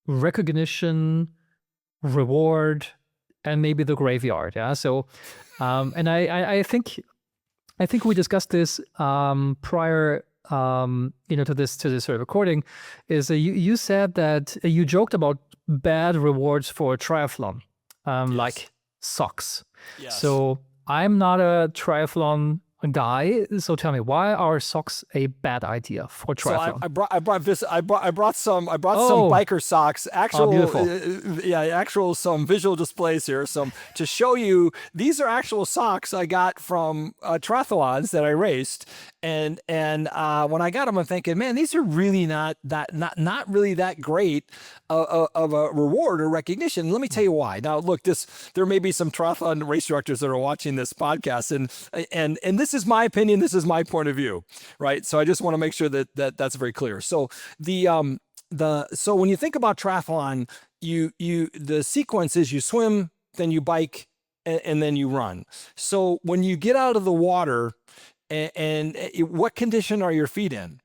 recognition, reward, and maybe the graveyard. Yeah. So, and I think we discussed this prior, to this sort of recording. Is you said that you joked about bad rewards for triathlon, like socks. Yes. So I'm not a triathlon guy. So tell me, why are socks a bad idea for triathlon? So I brought some biker socks, actual some visual displays here, some to show you. These are actual socks I got from triathlons that I raced, and when I got them, I'm thinking, man, these are really not really that great of a reward or recognition. Let me tell you why. Now, look, there may be some triathlon race directors that are watching this podcast, and this is my opinion. This is my point of view, right? So I just want to make sure that's very clear. So so when you think about triathlon, the sequence is you swim, then you bike, and then you run. So when you get out of the water, what condition are your feet in?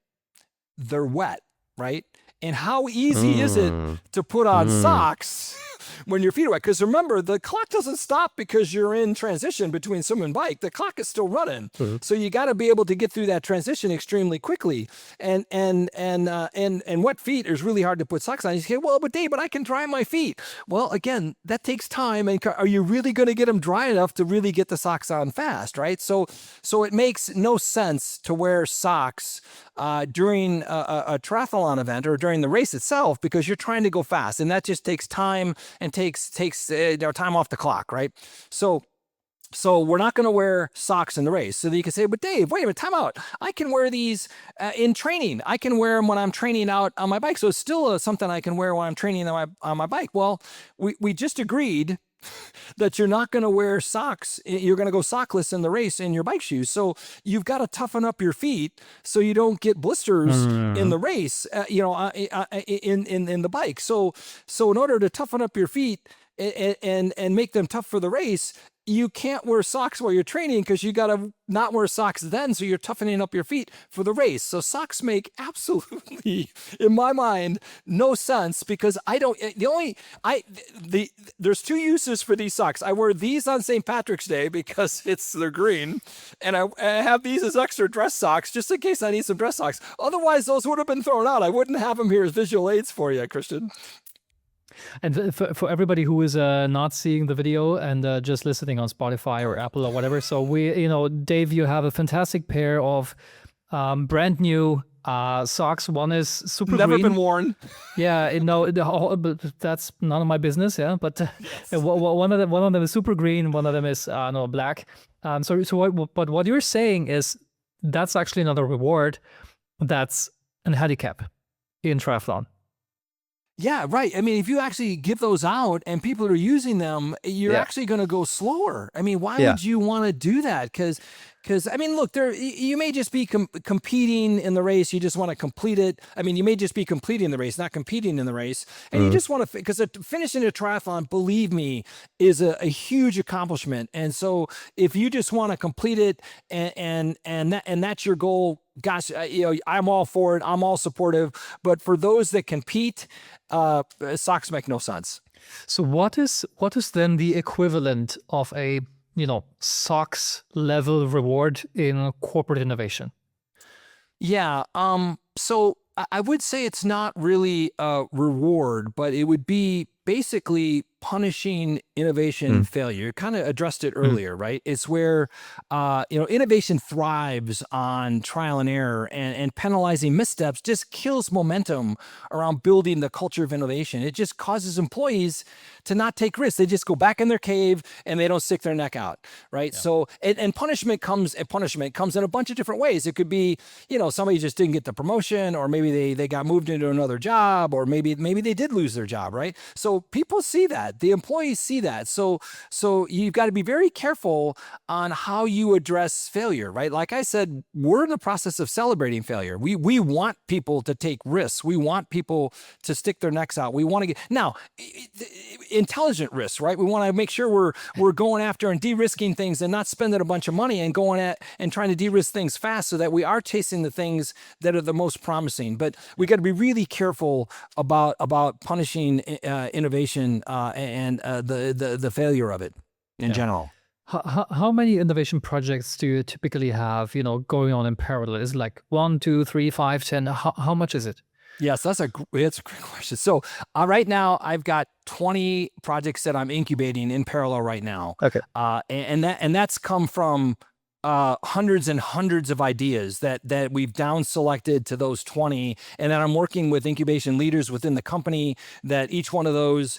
They're wet, right? And how easy is it to put on socks when your feet are wet? Because remember, the clock doesn't stop because you're in transition between swim and bike. The clock is still running. So you got to be able to get through that transition extremely quickly. And wet feet is really hard to put socks on. You say, well, but Dave, but I can dry my feet. Well, again, that takes time. And are you really going to get them dry enough to really get the socks on fast, right? So it makes no sense to wear socks during a triathlon event or during the race itself, because you're trying to go fast, and that just takes time and takes time off the clock, right? So we're not going to wear socks in the race. So that you can say, but Dave, wait a minute, time out. I can wear these in training. I can wear them when I'm training out on my bike. So it's still something I can wear when I'm training on my bike. Well, we just agreed that you're not going to wear socks. You're going to go sockless in the race in your bike shoes. So you've got to toughen up your feet so you don't get blisters in the race, in the bike. So in order to toughen up your feet and make them tough for the race, you can't wear socks while you're training, because you got to not wear socks then, so you're toughening up your feet for the race. So socks make absolutely, in my mind, no sense, because there's two uses for these socks. I wear these on St. Patrick's Day because they're green, and I have these as extra dress socks just in case I need some dress socks. Otherwise, those would have been thrown out. I wouldn't have them here as visual aids for you, Christian. And for everybody who is not seeing the video and just listening on Spotify or Apple or whatever, so Dave, you have a fantastic pair of brand new socks. One is super never green. Been worn. Yeah, but that's none of my business. Yeah, but one of them is super green. One of them is black. But what you're saying is that's actually another reward. That's a handicap in triathlon. Yeah, right. I mean, if you actually give those out and people are using them, you're actually going to go slower. I mean, why would you want to do that? Because I mean, look, you may just be competing in the race. You just want to complete it. I mean, you may just be completing the race, not competing in the race. And you just want to, because finishing a triathlon, believe me, is a huge accomplishment. And so if you just want to complete it and that's your goal, gosh, I'm all for it. I'm all supportive. But for those that compete, socks make no sense. So what is then the equivalent of a socks level reward in corporate innovation? Yeah. So I would say it's not really a reward, but it would be basically punishing innovation failure. You kind of addressed it earlier, right? It's where, innovation thrives on trial and error, and penalizing missteps just kills momentum around building the culture of innovation. It just causes employees to not take risks. They just go back in their cave and they don't stick their neck out, right? Yeah. So, and punishment comes in a bunch of different ways. It could be, somebody just didn't get the promotion, or maybe they got moved into another job, or maybe they did lose their job, right? So people see that. The employees see that. So you've got to be very careful on how you address failure, right? Like I said, we're in the process of celebrating failure. We want people to take risks. We want people to stick their necks out. We want to get, now, intelligent risks, right? We want to make sure we're going after and de-risking things and not spending a bunch of money and going at and trying to de-risk things fast so that we are chasing the things that are the most promising. But we got to be really careful about punishing innovation and the failure of it in general. How many innovation projects do you typically have, going on in parallel? Is it like 1, 2, 3, 5, 10? How much is it? Yes, that's a great question. So right now I've got 20 projects that I'm incubating in parallel right now. Okay. And that's come from hundreds and hundreds of ideas that we've down selected to those 20, and then I'm working with incubation leaders within the company. That each one of those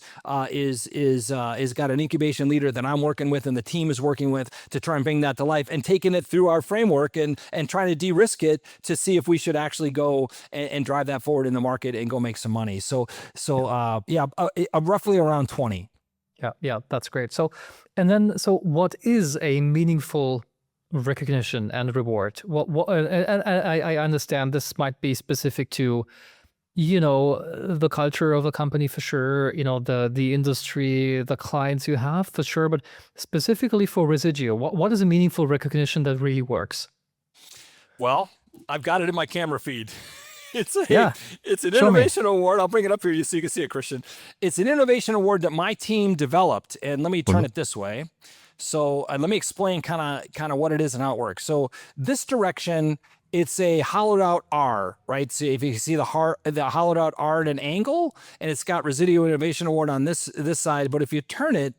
is got an incubation leader that I'm working with, and the team is working with to try and bring that to life, and taking it through our framework and trying to de-risk it to see if we should actually go and drive that forward in the market and go make some money. So roughly around 20. Yeah, that's great. So what is a meaningful recognition and reward? And I understand this might be specific to the culture of the company for sure, the industry, the clients you have for sure, but specifically for Residio, what is a meaningful recognition that really works? Well, I've got it in my camera feed. It's an innovation award. I'll bring it up here so you can see it, Christian. It's an innovation award that my team developed, and let me turn it this way. So let me explain kind of what it is and how it works. So this direction, it's a hollowed out R, right? So if you see the hollowed out R at an angle, and it's got Residio Innovation Award on this side. But if you turn it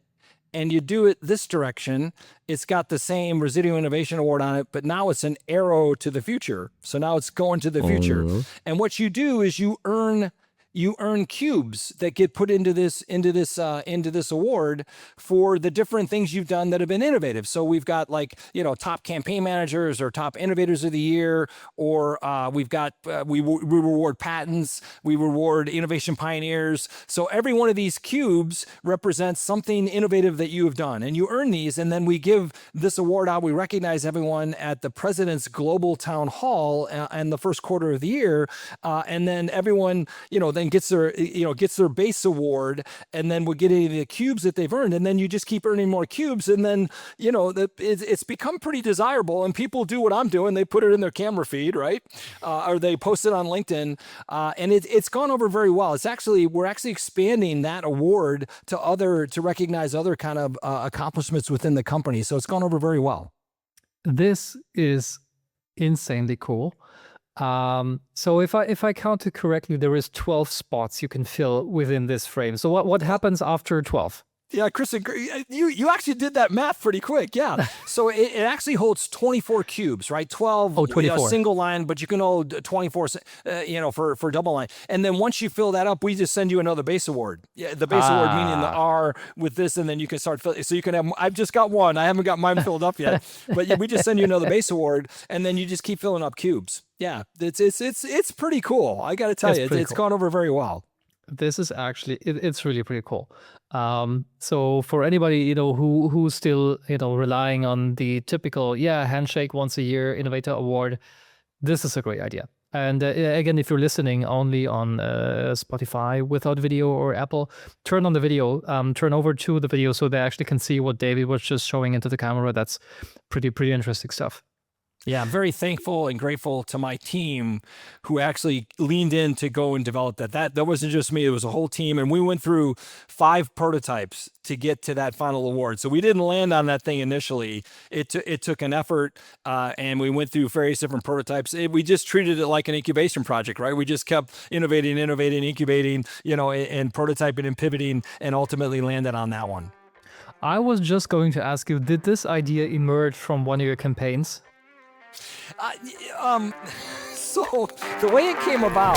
and you do it this direction, it's got the same Residio Innovation Award on it, but now it's an arrow to the future. So now it's going to the future. And what you do is you earn cubes that get put into this award for the different things you've done that have been innovative. So we've got top campaign managers or top innovators of the year, or we've got we reward patents, we reward innovation pioneers. So every one of these cubes represents something innovative that you have done, and you earn these. And then we give this award out. We recognize everyone at the President's Global Town Hall in the first quarter of the year, and then everyone then gets their base award, and then we're getting the cubes that they've earned, and then you just keep earning more cubes, and then it's become pretty desirable, and people do what I'm doing. They put it in their camera feed, right, or they post it on LinkedIn, and it's gone over very well. We're actually expanding that award to recognize other kind of accomplishments within the company. So it's gone over very well. This is insanely cool. So if I counted correctly, there is 12 spots you can fill within this frame. So what happens after 12? Yeah, Chris, you actually did that math pretty quick. Yeah. So it actually holds 24 cubes, right? 12, 24. Single line, but you can hold 24, for double line. And then once you fill that up, we just send you another base award. Yeah, the base award meaning the R with this, and then you can start filling. So you can have. I've just got one. I haven't got mine filled up yet, but we just send you another base award, and then you just keep filling up cubes. Yeah, it's pretty cool. I got to tell you, it's gone over very well. This is actually, it's really pretty cool. So for anybody, who's still, relying on the typical, handshake once a year innovator award, this is a great idea. And again, if you're listening only on Spotify without video or Apple, turn on the video, turn over to the video so they actually can see what David was just showing into the camera. That's pretty interesting stuff. Yeah, I'm very thankful and grateful to my team who actually leaned in to go and develop that. That wasn't just me, it was a whole team. And we went through 5 prototypes to get to that final award. So we didn't land on that thing initially. It took an effort, and we went through various different prototypes. We just treated it like an incubation project, right? We just kept innovating, incubating, and prototyping and pivoting, and ultimately landed on that one. I was just going to ask you, did this idea emerge from one of your campaigns? So the way it came about